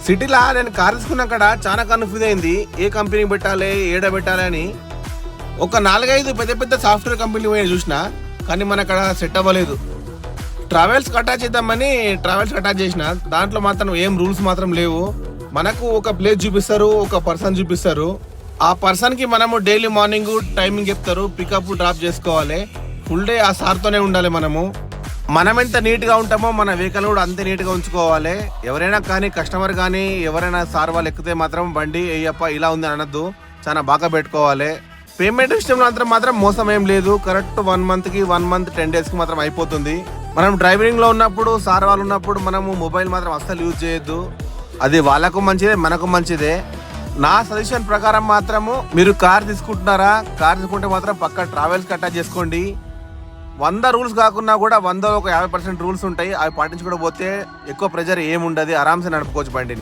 సిటీలో నేను కార్ తీసుకున్నాక చాలా కన్ఫ్యూజ్ అయింది. ఏ కంపెనీ పెట్టాలి, ఏడ పెట్టాలి అని. ఒక 4-5 పెద్ద పెద్ద సాఫ్ట్వేర్ కంపెనీలు పోయి చూసిన, కానీ మన అక్కడ సెట్ అవ్వలేదు. ట్రావెల్స్కి అటాచ్ చేద్దామని ట్రావెల్స్కి అటాచ్ చేసిన, దాంట్లో మాత్రం ఏం రూల్స్ మాత్రం లేవు. మనకు ఒక ప్లేస్ చూపిస్తారు, ఒక పర్సన్ చూపిస్తారు. ఆ పర్సన్కి మనము డైలీ మార్నింగ్ టైమింగ్ చెప్తారు, పికప్ డ్రాప్ చేసుకోవాలి. ఫుల్ డే ఆ సార్తోనే ఉండాలి. మనం ఎంత నీట్గా ఉంటామో మన వెహికల్ కూడా అంతే నీట్గా ఉంచుకోవాలి. ఎవరైనా కానీ కస్టమర్ కానీ ఎవరైనా సార్ వాళ్ళు ఎక్కితే మాత్రం బండి అయ్యప్ప ఇలా ఉంది అనద్దు, చాలా బాగా పెట్టుకోవాలి. పేమెంట్ విషయంలో మాత్రం మోసం ఏం లేదు. కరెక్ట్ 1 మంత్కి 1 మంత్ 10 డేస్కి మాత్రం అయిపోతుంది. మనం డ్రైవింగ్లో ఉన్నప్పుడు సార్ వాళ్ళు ఉన్నప్పుడు మనము మొబైల్ మాత్రం అస్సలు యూజ్ చేయొద్దు. అది వాళ్ళకు మంచిదే, మనకు మంచిదే. నా సజెషన్ ప్రకారం మాత్రము మీరు కార్ తీసుకుంటున్నారా, కార్ తీసుకుంటే మాత్రం పక్క ట్రావెల్స్కి అటాచ్ చేసుకోండి. 100 రూల్స్ కాకుండా కూడా 100 ఒక 50% రూల్స్ ఉంటాయి. అవి పాటించుకోకపోతే ఎక్కువ ప్రెజర్ ఏముండదు, ఆరామ్సే నడుపుకోవచ్చు బండిని.